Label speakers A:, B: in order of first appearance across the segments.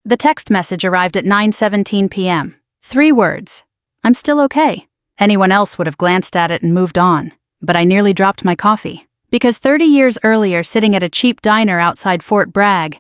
A: The text message arrived at 9:17 p.m. 3 words. I'm still okay. Anyone else would have glanced at it and moved on, but I nearly dropped my coffee. Because 30 years earlier, sitting at a cheap diner outside Fort Bragg,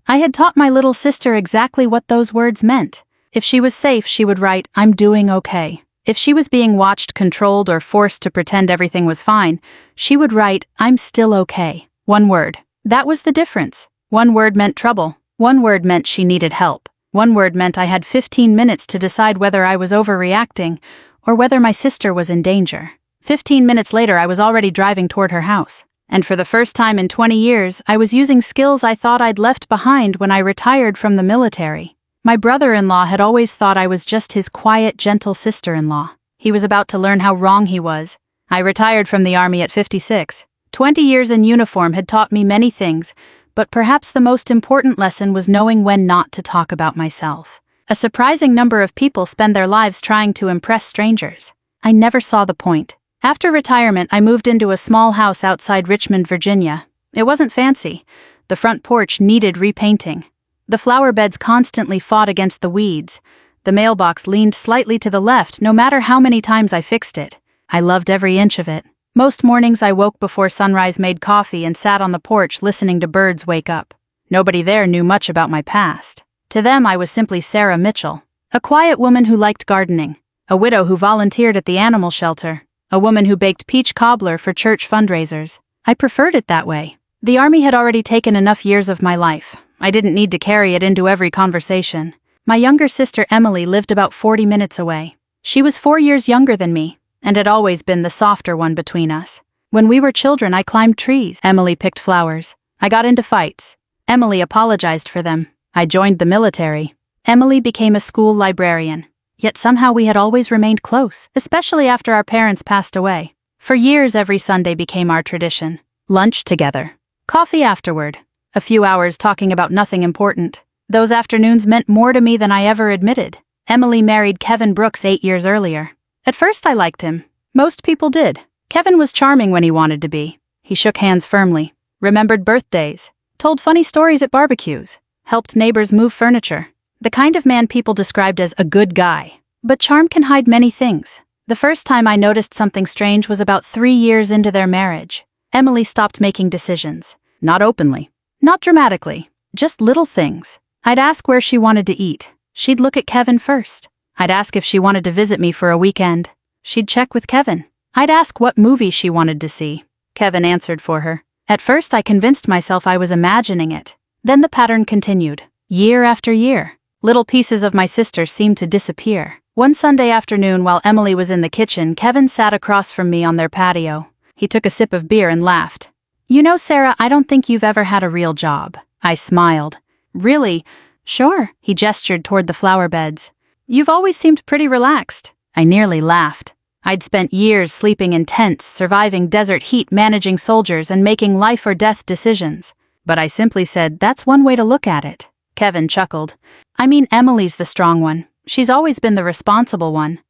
A: I had taught my little sister exactly what those words meant. If she was safe, she would write, I'm doing okay. If she was being watched, controlled, or forced to pretend everything was fine, she would write, I'm still okay. One word. That was the difference. One word meant trouble. One word meant she needed help. One word meant I had 15 minutes to decide whether I was overreacting or whether my sister was in danger. 15 minutes later, I was already driving toward her house. And for the first time in 20 years, I was using skills I thought I'd left behind when I retired from the military. My brother-in-law had always thought I was just his quiet, gentle sister-in-law. He was about to learn how wrong he was. I retired from the army at 56. 20 years in uniform had taught me many things, but perhaps the most important lesson was knowing when not to talk about myself. A surprising number of people spend their lives trying to impress strangers. I never saw the point. After retirement, I moved into a small house outside Richmond, Virginia. It wasn't fancy. The front porch needed repainting. The flower beds constantly fought against the weeds. The mailbox leaned slightly to the left no matter how many times I fixed it. I loved every inch of it. Most mornings I woke before sunrise, made coffee, and sat on the porch listening to birds wake up. Nobody there knew much about my past. To them, I was simply Sarah Mitchell, a quiet woman who liked gardening, a widow who volunteered at the animal shelter, a woman who baked peach cobbler for church fundraisers. I preferred it that way. The army had already taken enough years of my life. I didn't need to carry it into every conversation. My younger sister Emily lived about 40 minutes away. She was 4 years younger than me, and had always been the softer one between us. When we were children, I climbed trees. Emily picked flowers. I got into fights. Emily apologized for them. I joined the military. Emily became a school librarian. Yet somehow we had always remained close, especially after our parents passed away. For years, every Sunday became our tradition. Lunch together. Coffee afterward. A few hours talking about nothing important. Those afternoons meant more to me than I ever admitted. Emily married Kevin Brooks 8 years earlier. At first I liked him. Most people did. Kevin was charming when he wanted to be. He shook hands firmly, remembered birthdays, told funny stories at barbecues, helped neighbors move furniture. The kind of man people described as a good guy. But charm can hide many things. The first time I noticed something strange was about 3 years into their marriage. Emily stopped making decisions. Not openly. Not dramatically. Just little things. I'd ask where she wanted to eat. She'd look at Kevin first. I'd ask if she wanted to visit me for a weekend. She'd check with Kevin. I'd ask what movie she wanted to see. Kevin answered for her. At first I convinced myself I was imagining it. Then the pattern continued. Year after year. Little pieces of my sister seemed to disappear. One Sunday afternoon, while Emily was in the kitchen, Kevin sat across from me on their patio. He took a sip of beer and laughed. You know, Sarah, I don't think you've ever had a real job. I smiled. Really? Sure. He gestured toward the flower beds. You've always seemed pretty relaxed. I nearly laughed. I'd spent years sleeping in tents, surviving desert heat, managing soldiers, and making life or death decisions. But I simply said, that's one way to look at it. Kevin chuckled. I mean, Emily's the strong one. She's always been the responsible one.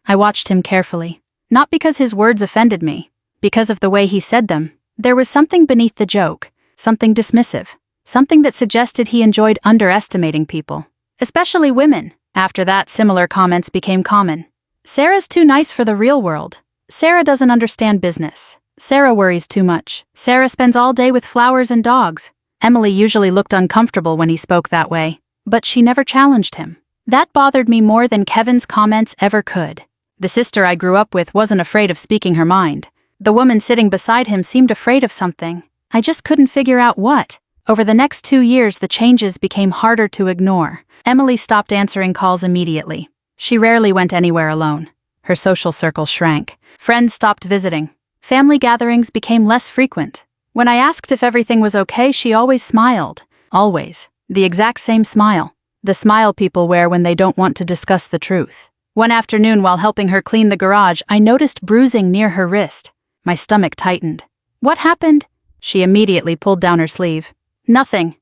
A: I watched him carefully. Not because his words offended me. Because of the way he said them. There was something beneath the joke. Something dismissive. Something that suggested he enjoyed underestimating people. Especially women. After that, similar comments became common. Sarah's too nice for the real world. Sarah doesn't understand business. Sarah worries too much. Sarah spends all day with flowers and dogs. Emily usually looked uncomfortable when he spoke that way, but she never challenged him. That bothered me more than Kevin's comments ever could. The sister I grew up with wasn't afraid of speaking her mind. The woman sitting beside him seemed afraid of something. I just couldn't figure out what. Over the next 2 years, the changes became harder to ignore. Emily stopped answering calls immediately. She rarely went anywhere alone. Her social circle shrank. Friends stopped visiting. Family gatherings became less frequent. When I asked if everything was okay, she always smiled. Always. The exact same smile. The smile people wear when they don't want to discuss the truth. One afternoon, while helping her clean the garage, I noticed bruising near her wrist. My stomach tightened. What happened? She immediately pulled down her sleeve. Nothing.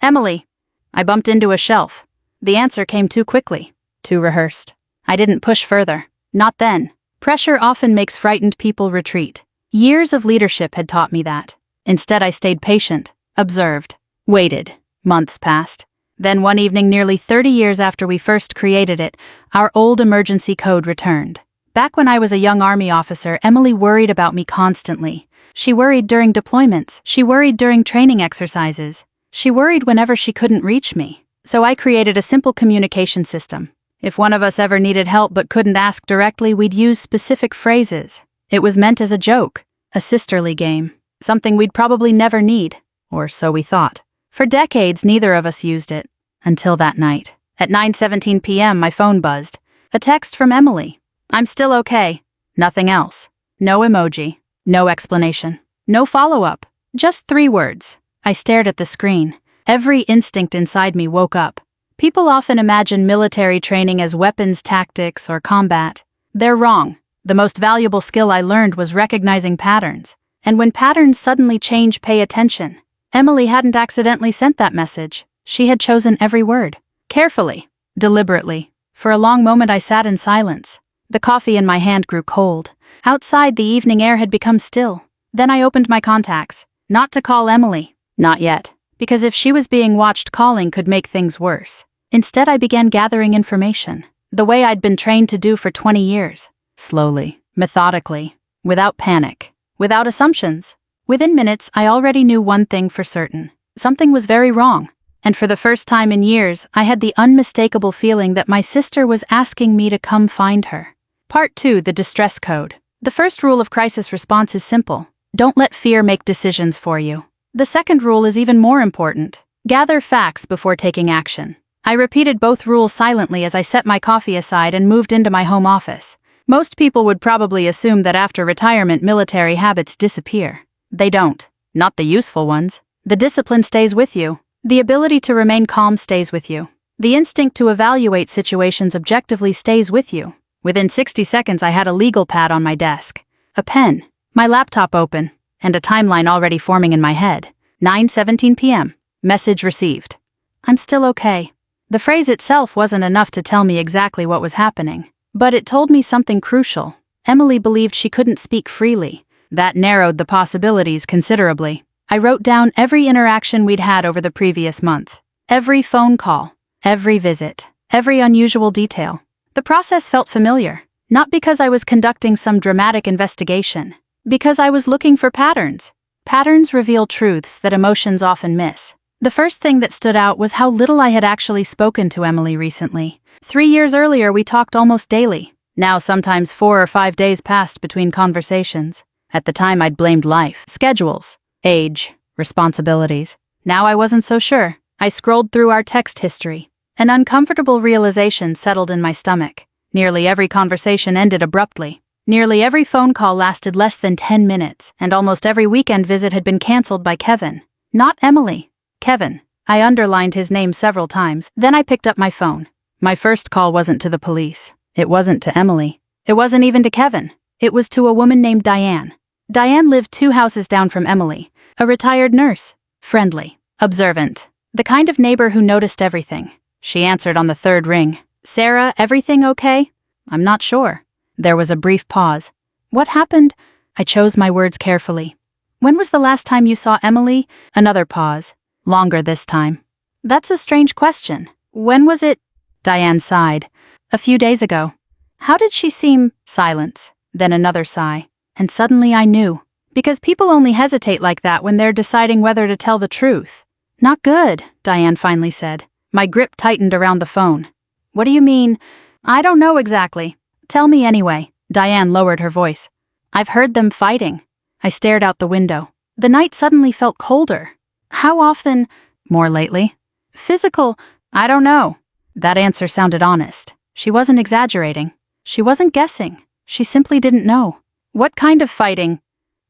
A: Emily. I bumped into a shelf. The answer came too quickly. Too rehearsed. I didn't push further. Not then. Pressure often makes frightened people retreat. Years of leadership had taught me that. Instead, I stayed patient, observed, waited. Months passed. Then one evening nearly 30 years after we first created it, our old emergency code returned. Back when I was a young Army officer, Emily worried about me constantly. She worried during deployments. She worried during training exercises. She worried whenever she couldn't reach me. So I created a simple communication system. If one of us ever needed help but couldn't ask directly, we'd use specific phrases. It was meant as a joke, a sisterly game, something we'd probably never need, or so we thought. For decades, neither of us used it. Until that night. At 9:17 p.m., my phone buzzed. A text from Emily. "I'm still okay." Nothing else. No emoji. No explanation. No follow-up. Just 3 words. I stared at the screen. Every instinct inside me woke up. People often imagine military training as weapons tactics or combat. They're wrong. The most valuable skill I learned was recognizing patterns. And when patterns suddenly change, pay attention. Emily hadn't accidentally sent that message. She had chosen every word. Carefully. Deliberately. For a long moment I sat in silence. The coffee in my hand grew cold. Outside, the evening air had become still. Then I opened my contacts. Not to call Emily. Not yet. Because if she was being watched, calling could make things worse. Instead, I began gathering information. The way I'd been trained to do for 20 years. Slowly. Methodically. Without panic. Without assumptions. Within minutes, I already knew one thing for certain. Something was very wrong. And for the first time in years, I had the unmistakable feeling that my sister was asking me to come find her. Part 2, the distress code. The first rule of crisis response is simple. Don't let fear make decisions for you. The second rule is even more important. Gather facts before taking action. I repeated both rules silently as I set my coffee aside and moved into my home office. Most people would probably assume that after retirement, military habits disappear. They don't. Not the useful ones. The discipline stays with you. The ability to remain calm stays with you. The instinct to evaluate situations objectively stays with you. Within 60 seconds, I had a legal pad on my desk, a pen, my laptop open, and a timeline already forming in my head. 9:17 p.m. Message received. "I'm still okay." The phrase itself wasn't enough to tell me exactly what was happening, but it told me something crucial. Emily believed she couldn't speak freely. That narrowed the possibilities considerably. I wrote down every interaction we'd had over the previous month. Every phone call. Every visit. Every unusual detail. The process felt familiar. Not because I was conducting some dramatic investigation. Because I was looking for patterns. Patterns reveal truths that emotions often miss. The first thing that stood out was how little I had actually spoken to Emily recently. 3 years earlier, we talked almost daily. Now sometimes 4 or 5 days passed between conversations. At the time, I'd blamed life, schedules, age, responsibilities. Now I wasn't so sure. I scrolled through our text history. An uncomfortable realization settled in my stomach. Nearly every conversation ended abruptly. Nearly every phone call lasted less than 10 minutes, and almost every weekend visit had been canceled by Kevin. Not Emily. Kevin. I underlined his name several times. Then I picked up my phone. My first call wasn't to the police. It wasn't to Emily. It wasn't even to Kevin. It was to a woman named Diane. Diane lived 2 houses down from Emily. A retired nurse. Friendly. Observant. The kind of neighbor who noticed everything. She answered on the 3rd ring. "Sarah, everything okay?" "I'm not sure." There was a brief pause. "What happened?" I chose my words carefully. "When was the last time you saw Emily?" Another pause. Longer this time. "That's a strange question. When was it?" Diane sighed. "A few days ago." "How did she seem?" Silence. Then another sigh. And suddenly I knew. Because people only hesitate like that when they're deciding whether to tell the truth. "Not good," Diane finally said. My grip tightened around the phone. "What do you mean?" "I don't know exactly." "Tell me anyway." Diane lowered her voice. "I've heard them fighting." I stared out the window. The night suddenly felt colder. "How often?" "More lately." "Physical?" "I don't know." That answer sounded honest. She wasn't exaggerating. She wasn't guessing. She simply didn't know. "What kind of fighting?"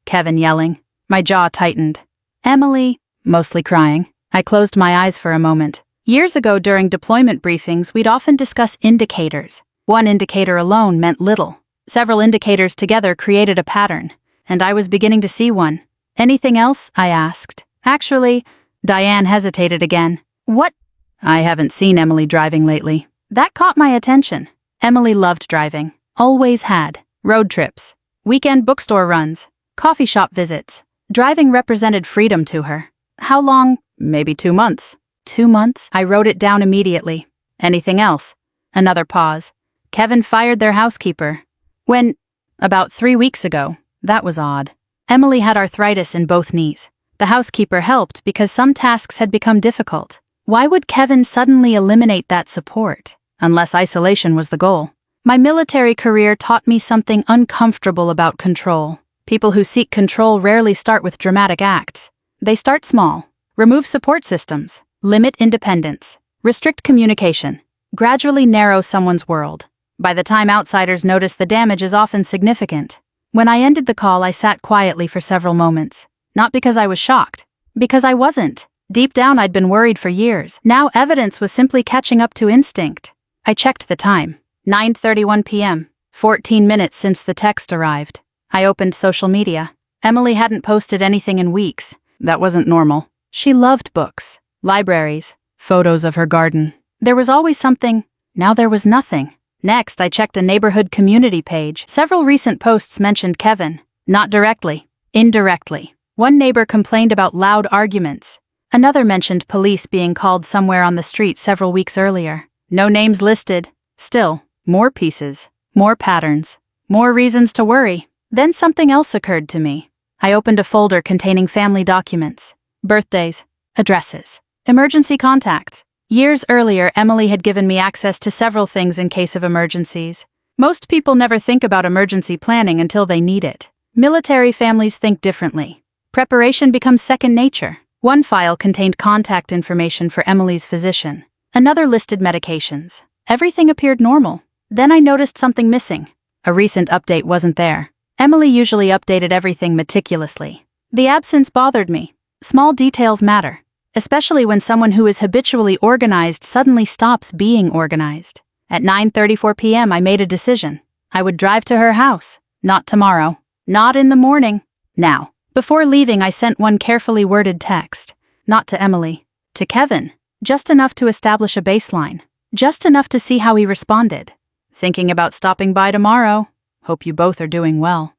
A: "Kevin yelling." My jaw tightened. "Emily?" Mostly crying. I closed my eyes for a moment. Years ago during deployment briefings, we'd often discuss indicators. One indicator alone meant little. Several indicators together created a pattern, and I was beginning to see one. "Anything else?" I asked. "Actually," Diane hesitated again. "What?" "I haven't seen Emily driving lately." That caught my attention. Emily loved driving. Always had. Road trips. Weekend bookstore runs. Coffee shop visits. Driving represented freedom to her. "How long?" "Maybe 2 months." 2 months? I wrote it down immediately. Anything else? Another pause. Kevin fired their housekeeper. When? About 3 weeks ago. That was odd. Emily had arthritis in both knees. The housekeeper helped because some tasks had become difficult. Why would Kevin suddenly eliminate that support? Unless isolation was the goal. My military career taught me something uncomfortable about control. People who seek control rarely start with dramatic acts. They start small. Remove support systems. Limit independence. Restrict communication. Gradually narrow someone's world. By the time outsiders notice, the damage is often significant. When I ended the call, I sat quietly for several moments. Not because I was shocked. Because I wasn't. Deep down, I'd been worried for years. Now evidence was simply catching up to instinct. I checked the time. 9:31 p.m. 14 minutes since the text arrived. I opened social media. Emily hadn't posted anything in weeks. That wasn't normal. She loved books, libraries, photos of her garden. There was always something. Now there was nothing. Next, I checked a neighborhood community page. Several recent posts mentioned Kevin. Not directly. Indirectly. One neighbor complained about loud arguments. Another mentioned police being called somewhere on the street several weeks earlier. No names listed. Still, more pieces. More patterns. More reasons to worry. Then something else occurred to me. I opened a folder containing family documents. Birthdays. Addresses. Emergency contacts. Years earlier, Emily had given me access to several things in case of emergencies. Most people never think about emergency planning until they need it. Military families think differently. Preparation becomes second nature. One file contained contact information for Emily's physician. Another listed medications. Everything appeared normal. Then I noticed something missing. A recent update wasn't there. Emily usually updated everything meticulously. The absence bothered me. Small details matter. Especially when someone who is habitually organized suddenly stops being organized. At 9:34 p.m. I made a decision. I would drive to her house. Not tomorrow. Not in the morning. Now. Before leaving, I sent one carefully worded text. Not to Emily. To Kevin. Just enough to establish a baseline. Just enough to see how he responded. Thinking about stopping by tomorrow. Hope you both are doing well.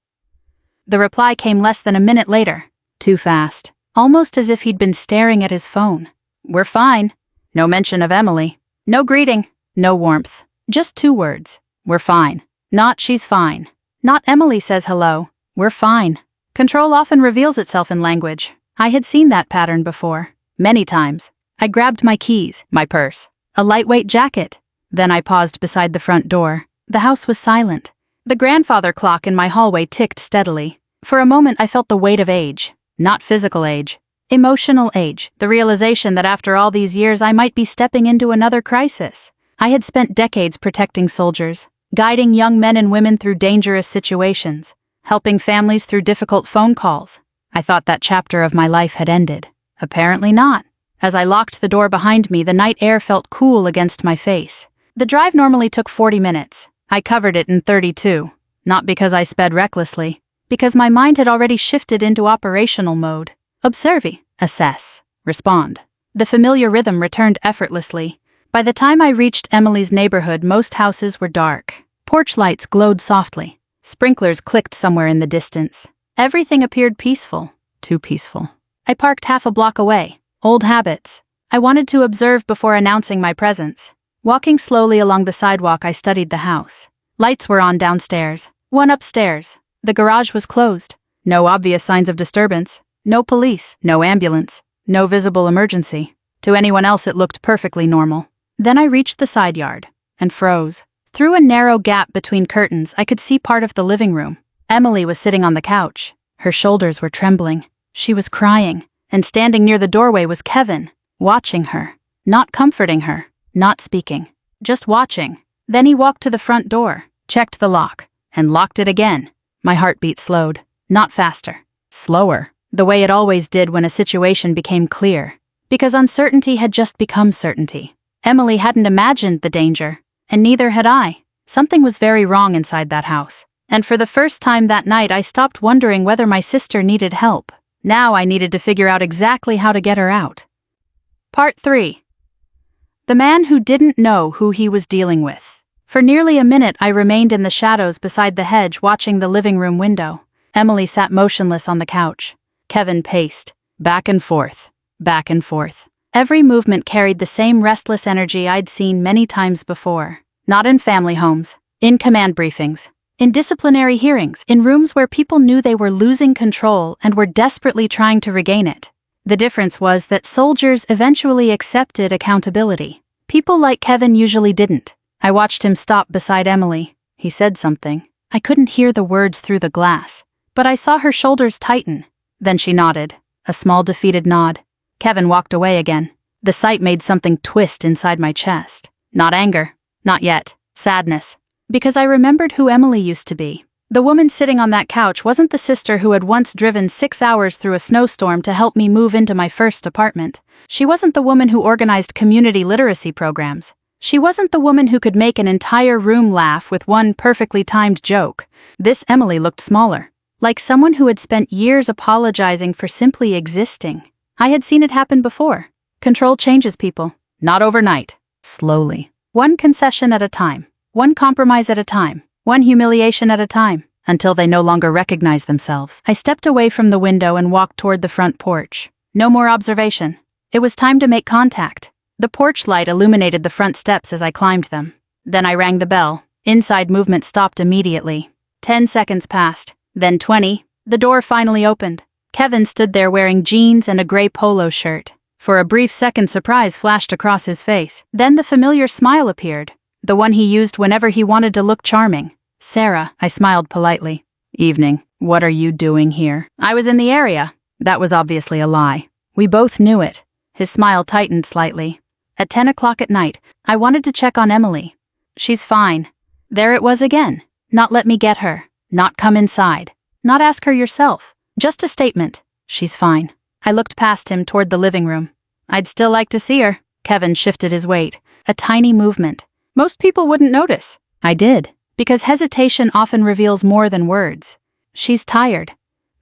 A: The reply came less than a minute later. Too fast. Almost as if he'd been staring at his phone. We're fine. No mention of Emily. No greeting. No warmth. Just 2 words. We're fine. Not she's fine. Not Emily says hello. We're fine. Control often reveals itself in language. I had seen that pattern before. Many times. I grabbed my keys, my purse, a lightweight jacket. Then I paused beside the front door. The house was silent. The grandfather clock in my hallway ticked steadily. For a moment I felt the weight of age. Not physical age. Emotional age. The realization that after all these years I might be stepping into another crisis. I had spent decades protecting soldiers, guiding young men and women through dangerous situations, helping families through difficult phone calls. I thought that chapter of my life had ended. Apparently not. As I locked the door behind me, the night air felt cool against my face. The drive normally took 40 minutes. I covered it in 32. Not because I sped recklessly. Because my mind had already shifted into operational mode. Observe, assess, respond. The familiar rhythm returned effortlessly. By the time I reached Emily's neighborhood, most houses were dark. Porch lights glowed softly. Sprinklers clicked somewhere in the distance. Everything appeared peaceful. Too peaceful. I parked half a block away. Old habits. I wanted to observe before announcing my presence. Walking slowly along the sidewalk, I studied the house. Lights were on downstairs. One upstairs. The garage was closed. No obvious signs of disturbance. No police. No ambulance. No visible emergency. To anyone else it looked perfectly normal. Then I reached the side yard. And froze. Through a narrow gap between curtains I could see part of the living room. Emily was sitting on the couch. Her shoulders were trembling. She was crying. And standing near the doorway was Kevin. Watching her. Not comforting her. Not speaking. Just watching. Then he walked to the front door. Checked the lock. And locked it again. My heartbeat slowed. Not faster. Slower. The way it always did when a situation became clear. Because uncertainty had just become certainty. Emily hadn't imagined the danger. And neither had I. Something was very wrong inside that house. And for the first time that night I stopped wondering whether my sister needed help. Now I needed to figure out exactly how to get her out. Part 3. The man who didn't know who he was dealing with. For nearly a minute I remained in the shadows beside the hedge watching the living room window. Emily sat motionless on the couch. Kevin paced. Back and forth. Back and forth. Every movement carried the same restless energy I'd seen many times before. Not in family homes, in command briefings, in disciplinary hearings, in rooms where people knew they were losing control and were desperately trying to regain it. The difference was that soldiers eventually accepted accountability. People like Kevin usually didn't. I watched him stop beside Emily. He said something. I couldn't hear the words through the glass, but I saw her shoulders tighten. Then she nodded, a small defeated nod. Kevin walked away again. The sight made something twist inside my chest. Not anger. Not yet. Sadness. Because I remembered who Emily used to be. The woman sitting on that couch wasn't the sister who had once driven 6 hours through a snowstorm to help me move into my first apartment. She wasn't the woman who organized community literacy programs. She wasn't the woman who could make an entire room laugh with one perfectly timed joke. This Emily looked smaller, like someone who had spent years apologizing for simply existing. I had seen it happen before. Control changes people, not overnight, slowly. One concession at a time, one compromise at a time, one humiliation at a time, until they no longer recognize themselves. I stepped away from the window and walked toward the front porch. No more observation. It was time to make contact. The porch light illuminated the front steps as I climbed them. Then I rang the bell. Inside movement stopped immediately. 10 seconds passed, then 20. The door finally opened. Kevin stood there wearing jeans and a gray polo shirt. For a brief second, surprise flashed across his face. Then the familiar smile appeared, the one he used whenever he wanted to look charming. Sarah, I smiled politely. Evening. What are you doing here? I was in the area. That was obviously a lie. We both knew it. His smile tightened slightly. At 10 o'clock at night, I wanted to check on Emily. She's fine. There it was again. Not let me get her. Not come inside. Not ask her yourself. Just a statement. She's fine. I looked past him toward the living room. I'd still like to see her. Kevin shifted his weight. A tiny movement. Most people wouldn't notice. I did, because hesitation often reveals more than words. She's tired.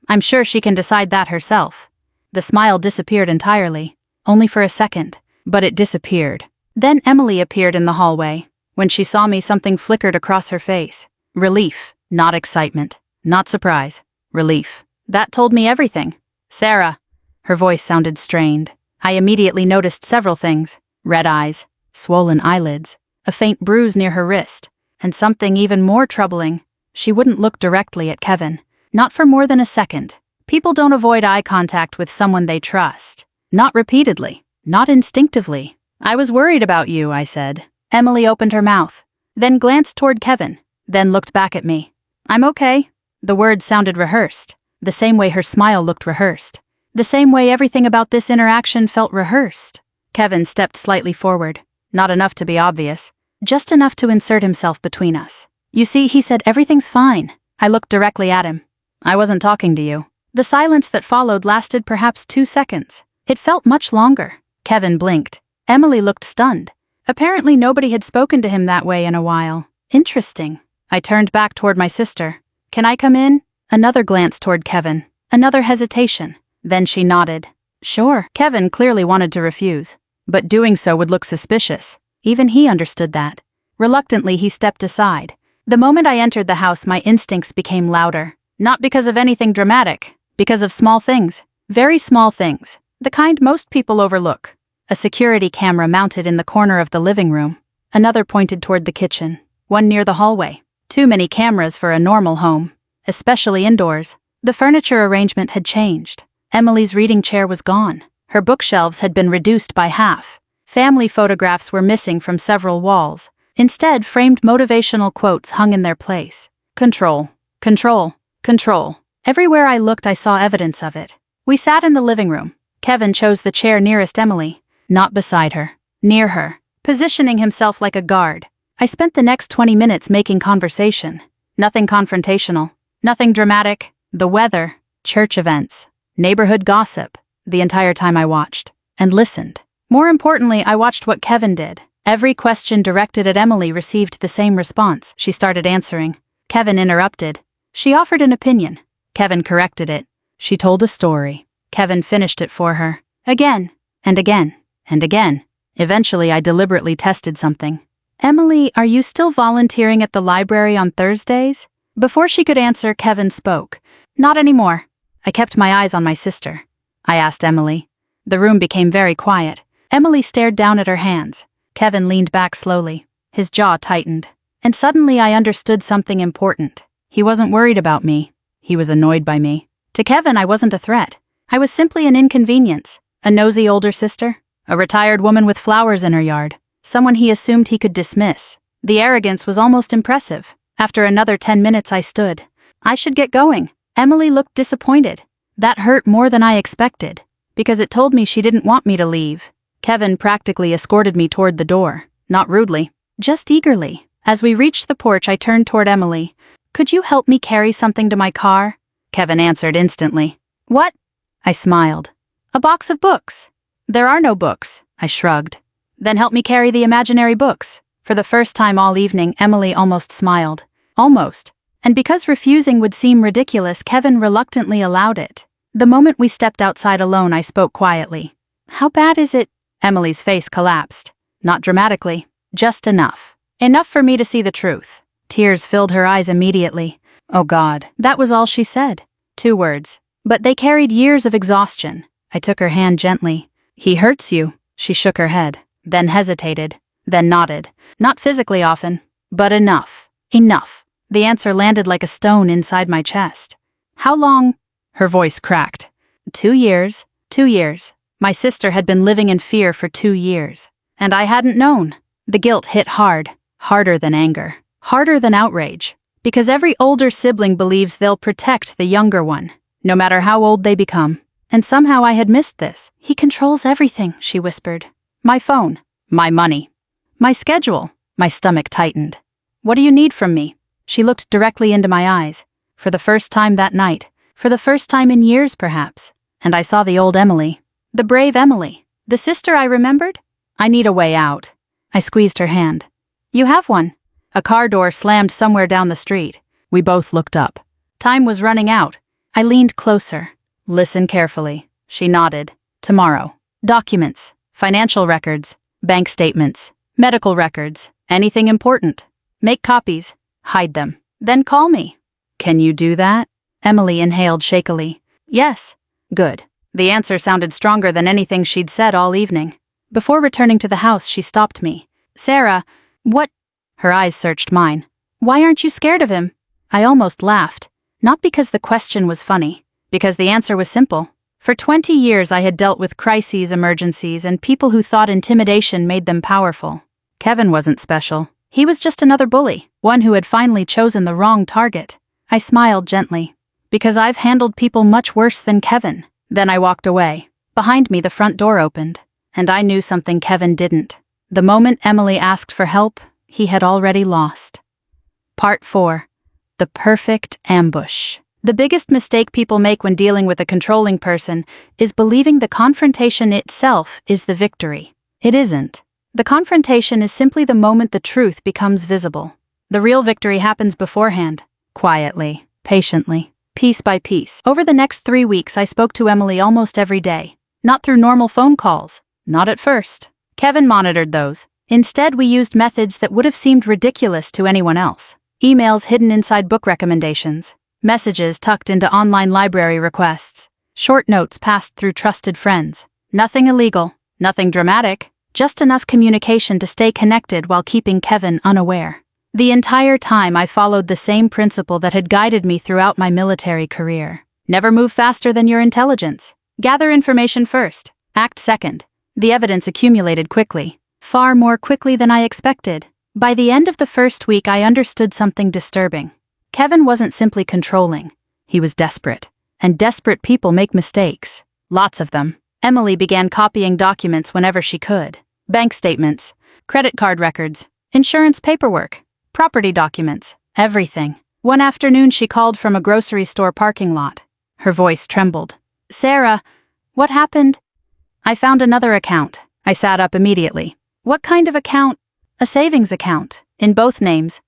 A: I'm sure she can decide that herself. The smile disappeared entirely. Only for a second. But it disappeared. Then Emily appeared in the hallway. When she saw me, something flickered across her face. Relief. Not excitement. Not surprise. Relief. That told me everything. Sarah. Her voice sounded strained. I immediately noticed several things. Red eyes. Swollen eyelids. A faint bruise near her wrist. And something even more troubling. She wouldn't look directly at Kevin. Not for more than a second. People don't avoid eye contact with someone they trust. Not repeatedly. Not instinctively. I was worried about you, I said. Emily opened her mouth. Then glanced toward Kevin. Then looked back at me. I'm okay. The words sounded rehearsed. The same way her smile looked rehearsed. The same way everything about this interaction felt rehearsed. Kevin stepped slightly forward. Not enough to be obvious. Just enough to insert himself between us. You see, he said, everything's fine. I looked directly at him. I wasn't talking to you. The silence that followed lasted perhaps 2 seconds. It felt much longer. Kevin blinked. Emily looked stunned. Apparently nobody had spoken to him that way in a while. Interesting. I turned back toward my sister. Can I come in? Another glance toward Kevin. Another hesitation. Then she nodded. Sure. Kevin clearly wanted to refuse. But doing so would look suspicious. Even he understood that. Reluctantly, he stepped aside. The moment I entered the house, my instincts became louder. Not because of anything dramatic. Because of small things. Very small things. The kind most people overlook. A security camera mounted in the corner of the living room. Another pointed toward the kitchen. One near the hallway. Too many cameras for a normal home. Especially indoors. The furniture arrangement had changed. Emily's reading chair was gone. Her bookshelves had been reduced by half. Family photographs were missing from several walls. Instead, framed motivational quotes hung in their place. Control. Control. Control. Everywhere I looked, I saw evidence of it. We sat in the living room. Kevin chose the chair nearest Emily. Not beside her. Near her. Positioning himself like a guard. I spent the next 20 minutes making conversation. Nothing confrontational. Nothing dramatic. The weather. Church events. Neighborhood gossip. The entire time I watched. And listened. More importantly, I watched what Kevin did. Every question directed at Emily received the same response. She started answering. Kevin interrupted. She offered an opinion. Kevin corrected it. She told a story. Kevin finished it for her. Again. And again. And again. Eventually, I deliberately tested something. Emily, are you still volunteering at the library on Thursdays? Before she could answer, Kevin spoke. Not anymore. I kept my eyes on my sister. I asked Emily. The room became very quiet. Emily stared down at her hands. Kevin leaned back slowly. His jaw tightened. And suddenly I understood something important. He wasn't worried about me. He was annoyed by me. To Kevin, I wasn't a threat. I was simply an inconvenience. A nosy older sister. A retired woman with flowers in her yard. Someone he assumed he could dismiss. The arrogance was almost impressive. After another 10 minutes I stood. I should get going. Emily looked disappointed. That hurt more than I expected, because it told me she didn't want me to leave. Kevin practically escorted me toward the door, not rudely, just eagerly. As we reached the porch, I turned toward Emily. Could you help me carry something to my car? Kevin answered instantly. What? I smiled. A box of books. There are no books, I shrugged. Then help me carry the imaginary books. For the first time all evening, Emily almost smiled. Almost. And because refusing would seem ridiculous, Kevin reluctantly allowed it. The moment we stepped outside alone, I spoke quietly. How bad is it? Emily's face collapsed. Not dramatically, just enough. Enough for me to see the truth. Tears filled her eyes immediately. Oh God, that was all she said. 2 words. But they carried years of exhaustion. I took her hand gently. He hurts you. She shook her head, then hesitated, then nodded. Not physically often, but enough. Enough. The answer landed like a stone inside my chest. How long? Her voice cracked. 2 years. 2 years. My sister had been living in fear for 2 years. And I hadn't known. The guilt hit hard. Harder than anger. Harder than outrage. Because every older sibling believes they'll protect the younger one, no matter how old they become. And somehow I had missed this. He controls everything, she whispered. My phone. My money. My schedule. My stomach tightened. What do you need from me? She looked directly into my eyes. For the first time that night. For the first time in years, perhaps. And I saw the old Emily. The brave Emily. The sister I remembered? I need a way out. I squeezed her hand. You have one. A car door slammed somewhere down the street. We both looked up. Time was running out. I leaned closer. Listen carefully. She nodded. Tomorrow. Documents. Financial records. Bank statements. Medical records. Anything important. Make copies. Hide them. Then call me. Can you do that? Emily inhaled shakily. Yes. Good. The answer sounded stronger than anything she'd said all evening. Before returning to the house, she stopped me. Sarah, what? Her eyes searched mine. Why aren't you scared of him? I almost laughed. Not because the question was funny. Because the answer was simple. For 20 years I had dealt with crises, emergencies, and people who thought intimidation made them powerful. Kevin wasn't special. He was just another bully, one who had finally chosen the wrong target. I smiled gently. Because I've handled people much worse than Kevin. Then I walked away. Behind me the front door opened. And I knew something Kevin didn't. The moment Emily asked for help, he had already lost. Part 4. The perfect ambush. The biggest mistake people make when dealing with a controlling person is believing the confrontation itself is the victory. It isn't. The confrontation is simply the moment the truth becomes visible. The real victory happens beforehand, quietly, patiently, piece by piece. Over the next 3 weeks, I spoke to Emily almost every day. Not through normal phone calls. Not at first. Kevin monitored those. Instead, we used methods that would have seemed ridiculous to anyone else. Emails hidden inside book recommendations. Messages tucked into online library requests. Short notes passed through trusted friends. Nothing illegal. Nothing dramatic. Just enough communication to stay connected while keeping Kevin unaware. The entire time I followed the same principle that had guided me throughout my military career. Never move faster than your intelligence. Gather information first. Act second. The evidence accumulated quickly. Far more quickly than I expected. By the end of the first week, I understood something disturbing. Kevin wasn't simply controlling. He was desperate. And desperate people make mistakes. Lots of them. Emily began copying documents whenever she could. Bank statements, credit card records, insurance paperwork, property documents, everything. One afternoon she called from a grocery store parking lot. Her voice trembled. Sarah, what happened? I found another account. I sat up immediately. What kind of account? A savings account, in both names.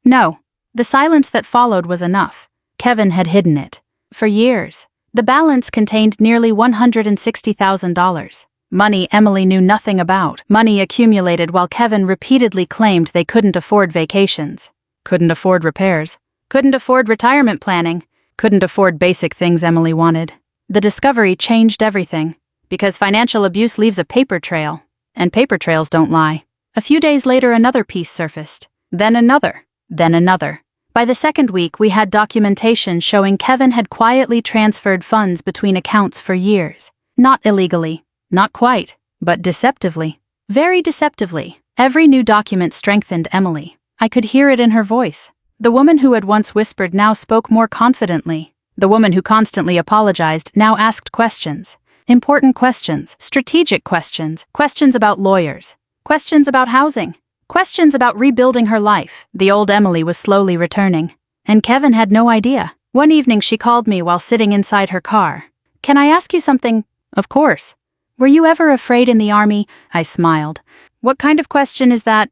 A: No. The silence that followed was enough. Kevin had hidden it. For years. The balance contained nearly $160,000. Money Emily knew nothing about. Money accumulated while Kevin repeatedly claimed they couldn't afford vacations. Couldn't afford repairs. Couldn't afford retirement planning. Couldn't afford basic things Emily wanted. The discovery changed everything. Because financial abuse leaves a paper trail. And paper trails don't lie. A few days later, another piece surfaced. Then another. Then another. By the second week, we had documentation showing Kevin had quietly transferred funds between accounts for years. Not illegally. Not quite. But deceptively. Very deceptively. Every new document strengthened Emily. I could hear it in her voice. The woman who had once whispered now spoke more confidently. The woman who constantly apologized now asked questions. Important questions, strategic questions, questions about lawyers, questions about housing, questions about rebuilding her life. The old Emily was slowly returning. And Kevin had no idea. One evening she called me while sitting inside her car. "Can I ask you something?" "Of course." "Were you ever afraid in the army?" I smiled. "What kind of question is that?"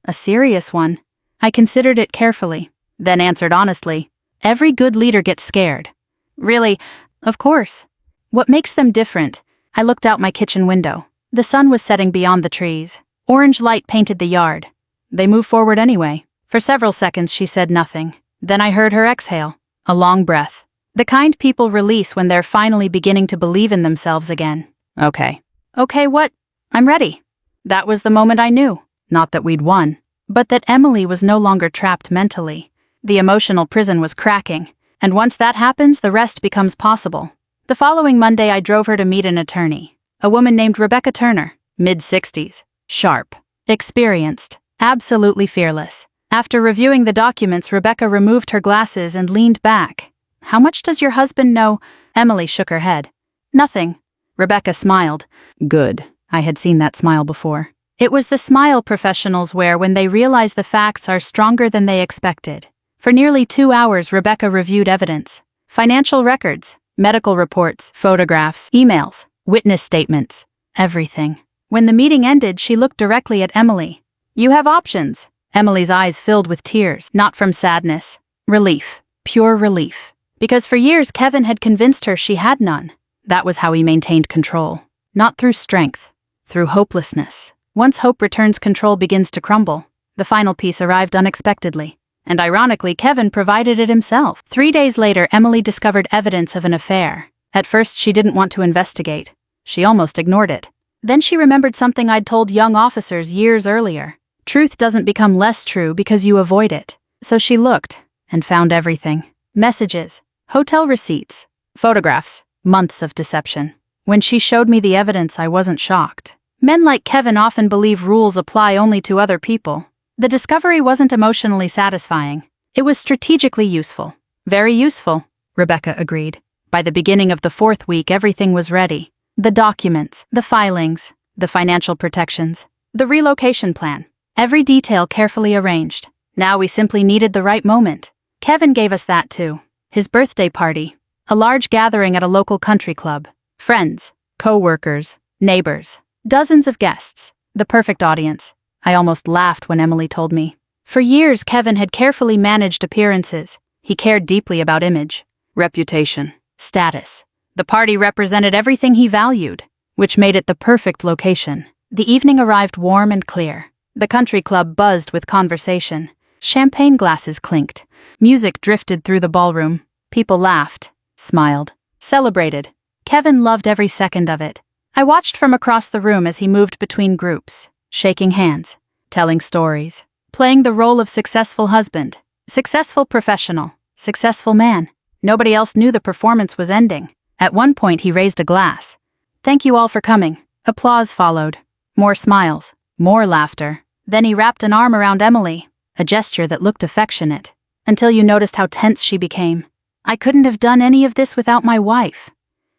A: "A serious one." I considered it carefully, then answered honestly. "Every good leader gets scared." "Really?" "Of course." "What makes them different?" I looked out my kitchen window. The sun was setting beyond the trees. Orange light painted the yard. "They move forward anyway." For several seconds she said nothing. Then I heard her exhale. A long breath. The kind people release when they're finally beginning to believe in themselves again. "Okay." "Okay, what?" "I'm ready." That was the moment I knew. Not that we'd won, but that Emily was no longer trapped mentally. The emotional prison was cracking, and once that happens, the rest becomes possible. The following Monday I drove her to meet an attorney. A woman named Rebecca Turner, mid-60s, sharp, experienced, absolutely fearless. After reviewing the documents, Rebecca removed her glasses and leaned back. "How much does your husband know?" Emily shook her head. "Nothing." Rebecca smiled. Good. I had seen that smile before. It was the smile professionals wear when they realize the facts are stronger than they expected. For nearly 2 hours, Rebecca reviewed evidence. Financial records, medical reports, photographs, emails, witness statements, everything. When the meeting ended, she looked directly at Emily. "You have options." Emily's eyes filled with tears, not from sadness. Relief. Pure relief. Because for years Kevin had convinced her she had none. That was how he maintained control. Not through strength. Through hopelessness. Once hope returns, control begins to crumble. The final piece arrived unexpectedly. And ironically, Kevin provided it himself. 3 days later, Emily discovered evidence of an affair. At first, she didn't want to investigate. She almost ignored it. Then she remembered something I'd told young officers years earlier. Truth doesn't become less true because you avoid it. So she looked, and found everything. Messages, hotel receipts, photographs, months of deception. When she showed me the evidence, I wasn't shocked. Men like Kevin often believe rules apply only to other people. The discovery wasn't emotionally satisfying. It was strategically useful. Very useful, Rebecca agreed. By the beginning of the 4th week, everything was ready. The documents, the filings, the financial protections, the relocation plan. Every detail carefully arranged. Now we simply needed the right moment. Kevin gave us that too. His birthday party. A large gathering at a local country club. Friends, co-workers, neighbors. Dozens of guests. The perfect audience. I almost laughed when Emily told me. For years, Kevin had carefully managed appearances. He cared deeply about image, reputation, status. The party represented everything he valued, which made it the perfect location. The evening arrived warm and clear. The country club buzzed with conversation. Champagne glasses clinked. Music drifted through the ballroom. People laughed, smiled, celebrated. Kevin loved every second of it. I watched from across the room as he moved between groups, shaking hands, telling stories, playing the role of successful husband, successful professional, successful man. Nobody else knew the performance was ending. At one point he raised a glass. "Thank you all for coming." Applause followed. More smiles, more laughter. Then he wrapped an arm around Emily, a gesture that looked affectionate, until you noticed how tense she became. "I couldn't have done any of this without my wife."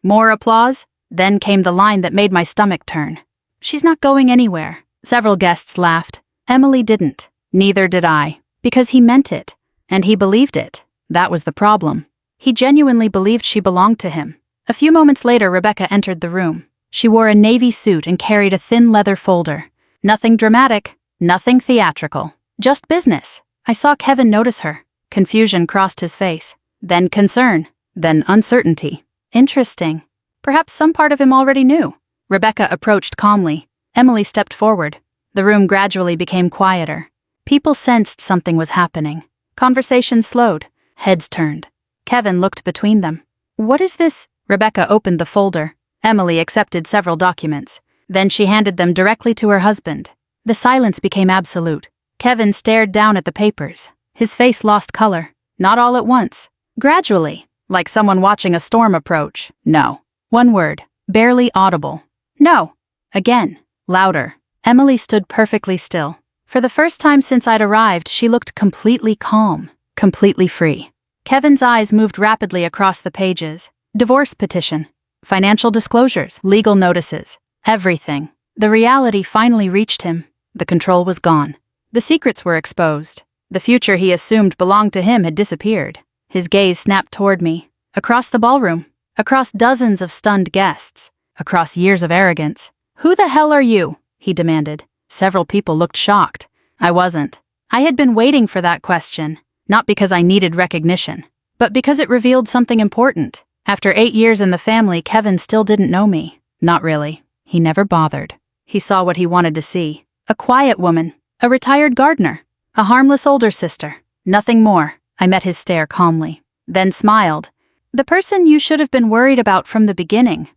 A: More applause. Then came the line that made my stomach turn. "She's not going anywhere." Several guests laughed. Emily didn't. Neither did I. Because he meant it. And he believed it. That was the problem. He genuinely believed she belonged to him. A few moments later, Rebecca entered the room. She wore a navy suit and carried a thin leather folder. Nothing dramatic. Nothing theatrical. Just business. I saw Kevin notice her. Confusion crossed his face. Then concern. Then uncertainty. Interesting. Perhaps some part of him already knew. Rebecca approached calmly. Emily stepped forward. The room gradually became quieter. People sensed something was happening. Conversation slowed. Heads turned. Kevin looked between them. "What is this?" Rebecca opened the folder. Emily accepted several documents. Then she handed them directly to her husband. The silence became absolute. Kevin stared down at the papers. His face lost color. Not all at once. Gradually, like someone watching a storm approach. No. One word, barely audible. No. Again, louder. Emily stood perfectly still. For the first time since I'd arrived, she looked completely calm, completely free. Kevin's eyes moved rapidly across the pages. Divorce petition, financial disclosures, legal notices, everything. The reality finally reached him. The control was gone. The secrets were exposed. The future he assumed belonged to him had disappeared. His gaze snapped toward me. Across the ballroom. Across dozens of stunned guests. Across years of arrogance. "Who the hell are you?" he demanded. Several people looked shocked. I wasn't. I had been waiting for that question, not because I needed recognition, but because it revealed something important. After 8 years in the family, Kevin still didn't know me. Not really. He never bothered. He saw what he wanted to see. A quiet woman. A retired gardener. A harmless older sister. Nothing more. I met his stare calmly, then smiled. "The person you should have been worried about from the beginning."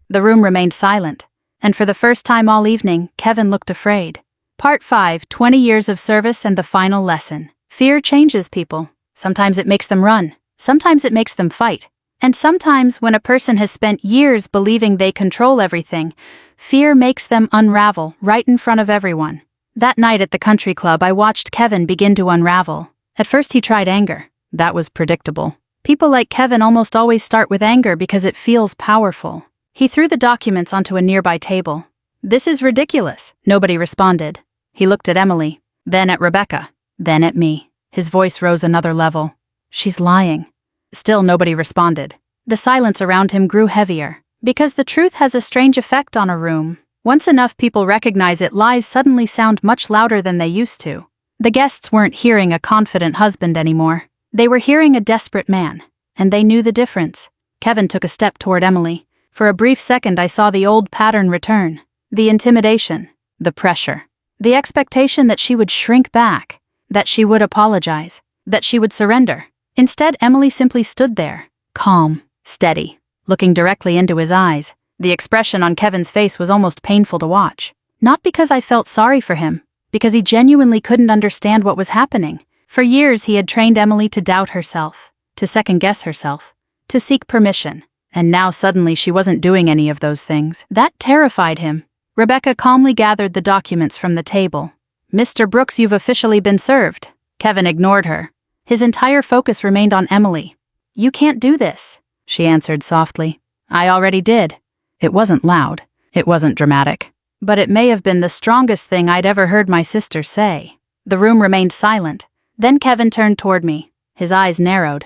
A: The room remained silent, and for the first time all evening, Kevin looked afraid. Part 5, 20 years of service and the final lesson. Fear changes people. Sometimes it makes them run. Sometimes it makes them fight. And sometimes, when a person has spent years believing they control everything, fear makes them unravel right in front of everyone. That night at the country club, I watched Kevin begin to unravel. At first he tried anger. That was predictable. People like Kevin almost always start with anger because it feels powerful. He threw the documents onto a nearby table. "This is ridiculous." Nobody responded. He looked at Emily, then at Rebecca, then at me. His voice rose another level. "She's lying." Still nobody responded. The silence around him grew heavier, because the truth has a strange effect on a room. Once enough people recognize it, lies suddenly sound much louder than they used to. The guests weren't hearing a confident husband anymore. They were hearing a desperate man, and they knew the difference. Kevin took a step toward Emily. For a brief second I saw the old pattern return. The intimidation, the pressure, the expectation that she would shrink back, that she would apologize, that she would surrender. Instead, Emily simply stood there, calm, steady, looking directly into his eyes. The expression on Kevin's face was almost painful to watch. Not because I felt sorry for him, because he genuinely couldn't understand what was happening. For years he had trained Emily to doubt herself, to second-guess herself, to seek permission. And now suddenly she wasn't doing any of those things. That terrified him. Rebecca calmly gathered the documents from the table. "Mr. Brooks, you've officially been served." Kevin ignored her. His entire focus remained on Emily. "You can't do this," she answered softly. "I already did." It wasn't loud. It wasn't dramatic. But it may have been the strongest thing I'd ever heard my sister say. The room remained silent. Then Kevin turned toward me. His eyes narrowed.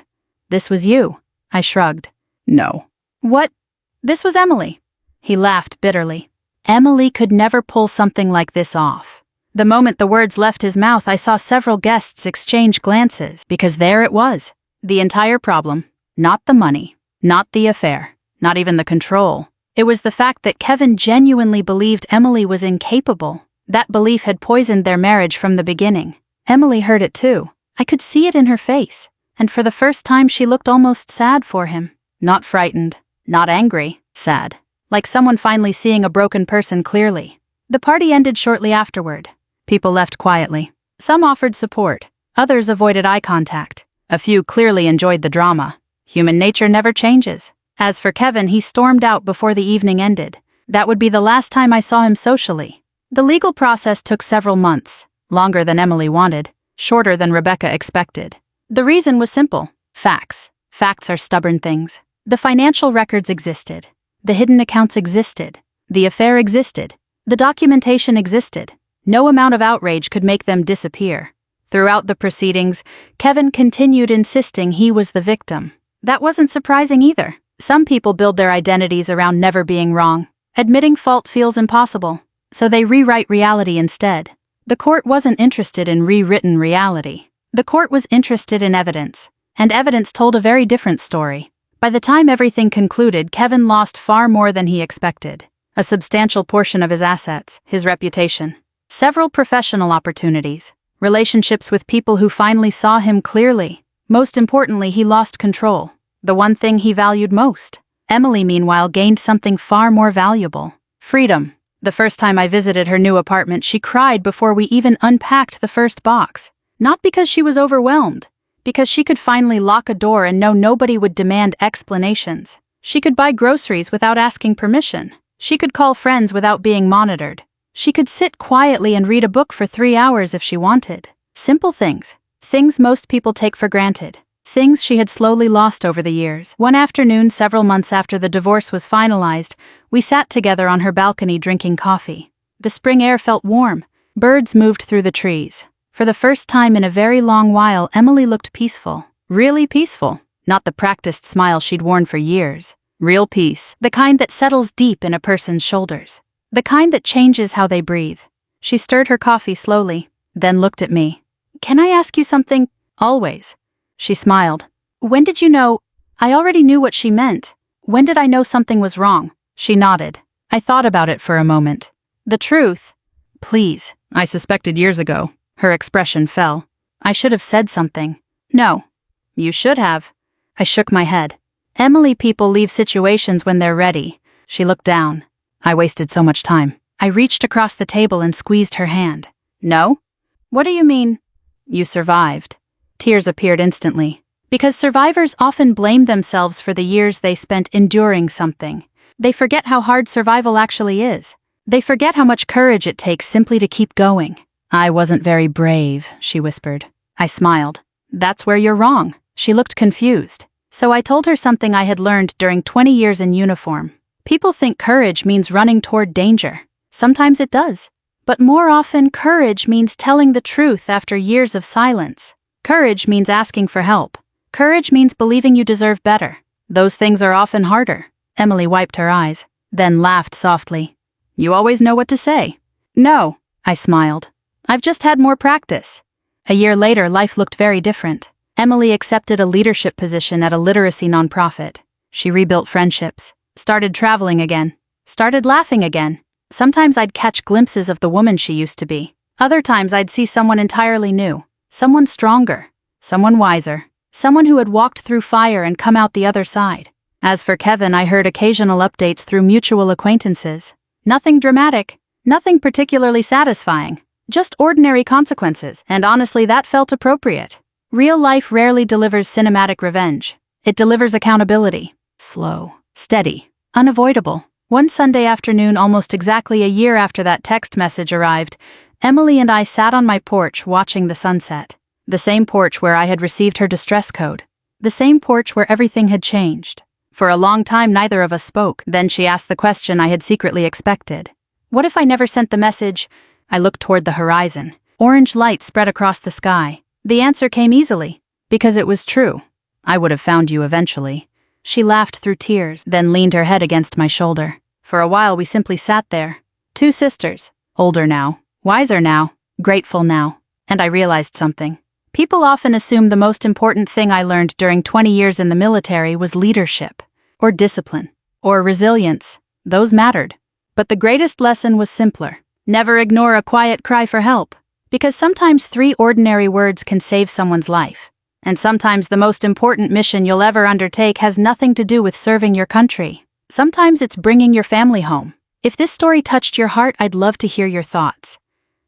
A: "This was you." I shrugged. "No." "What?" "This was Emily." He laughed bitterly. Emily could never pull something like this off. The moment the words left his mouth, I saw several guests exchange glances, because there it was. The entire problem. Not the money. Not the affair. Not even the control. It was the fact that Kevin genuinely believed Emily was incapable. That belief had poisoned their marriage from the beginning. Emily heard it too. I could see it in her face. And for the first time she looked almost sad for him. Not frightened. Not angry, sad. Like someone finally seeing a broken person clearly. The party ended shortly afterward. People left quietly. Some offered support. Others avoided eye contact. A few clearly enjoyed the drama. Human nature never changes. As for Kevin, he stormed out before the evening ended. That would be the last time I saw him socially. The legal process took several months. Longer than Emily wanted. Shorter than Rebecca expected. The reason was simple. Facts. Facts are stubborn things. The financial records existed. The hidden accounts existed. The affair existed. The documentation existed. No amount of outrage could make them disappear. Throughout the proceedings, Kevin continued insisting he was the victim. That wasn't surprising either. Some people build their identities around never being wrong. Admitting fault feels impossible, so they rewrite reality instead. The court wasn't interested in rewritten reality. The court was interested in evidence, and evidence told a very different story. By the time everything concluded, Kevin lost far more than he expected. A substantial portion of his assets, his reputation, several professional opportunities, relationships with people who finally saw him clearly. Most importantly, he lost control, the one thing he valued most. Emily, meanwhile, gained something far more valuable: freedom. The first time I visited her new apartment, she cried before we even unpacked the first box. Not because she was overwhelmed, because she could finally lock a door and know nobody would demand explanations. She could buy groceries without asking permission. She could call friends without being monitored. She could sit quietly and read a book for 3 hours if she wanted. Simple things. Things most people take for granted. Things she had slowly lost over the years. One afternoon, several months after the divorce was finalized, we sat together on her balcony drinking coffee. The spring air felt warm. Birds moved through the trees. For the first time in a very long while, Emily looked peaceful. Really peaceful. Not the practiced smile she'd worn for years. Real peace. The kind that settles deep in a person's shoulders. The kind that changes how they breathe. She stirred her coffee slowly, then looked at me. "Can I ask you something?" "Always." She smiled. "When did you know?" I already knew what she meant. "When did I know something was wrong?" She nodded. I thought about it for a moment. "The truth?" "Please." "I suspected years ago." Her expression fell. "I should have said something." "No." "You should have." I shook my head. "Emily, people leave situations when they're ready." She looked down. "I wasted so much time." I reached across the table and squeezed her hand. "No?" "What do you mean?" "You survived." Tears appeared instantly. Because survivors often blame themselves for the years they spent enduring something. They forget how hard survival actually is. They forget how much courage it takes simply to keep going. "I wasn't very brave," she whispered. I smiled. "That's where you're wrong." She looked confused. So I told her something I had learned during 20 years in uniform. People think courage means running toward danger. Sometimes it does. But more often, courage means telling the truth after years of silence. Courage means asking for help. Courage means believing you deserve better. Those things are often harder. Emily wiped her eyes, then laughed softly. "You always know what to say." "No," I smiled. "I've just had more practice." A year later, life looked very different. Emily accepted a leadership position at a literacy nonprofit. She rebuilt friendships, started traveling again, started laughing again. Sometimes I'd catch glimpses of the woman she used to be. Other times I'd see someone entirely new, someone stronger, someone wiser, someone who had walked through fire and come out the other side. As for Kevin, I heard occasional updates through mutual acquaintances. Nothing dramatic, nothing particularly satisfying, just ordinary consequences, and honestly that felt appropriate. Real life rarely delivers cinematic revenge. It delivers accountability. Slow, steady, unavoidable. One Sunday afternoon, almost exactly a year after that text message arrived, Emily and I sat on my porch watching the sunset. The same porch where I had received her distress code. The same porch where everything had changed. For a long time, neither of us spoke. Then she asked the question I had secretly expected. What if I never sent the message? I looked toward the horizon. Orange light spread across the sky. The answer came easily. Because it was true. I would have found you eventually. She laughed through tears, then leaned her head against my shoulder. For a while we simply sat there. Two sisters. Older now. Wiser now. Grateful now. And I realized something. People often assume the most important thing I learned during 20 years in the military was leadership. Or discipline. Or resilience. Those mattered. But the greatest lesson was simpler. Never ignore a quiet cry for help. Because sometimes 3 ordinary words can save someone's life. And sometimes the most important mission you'll ever undertake has nothing to do with serving your country. Sometimes it's bringing your family home. If this story touched your heart, I'd love to hear your thoughts.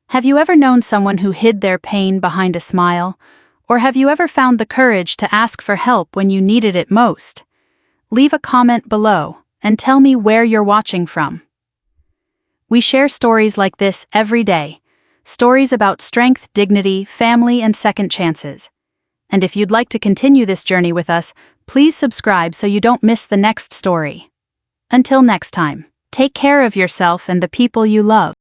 A: Have you ever known someone who hid their pain behind a smile? Or have you ever found the courage to ask for help when you needed it most? Leave a comment below and tell me where you're watching from. We share stories like this every day. Stories about strength, dignity, family, and second chances. And if you'd like to continue this journey with us, please subscribe so you don't miss the next story. Until next time, take care of yourself and the people you love.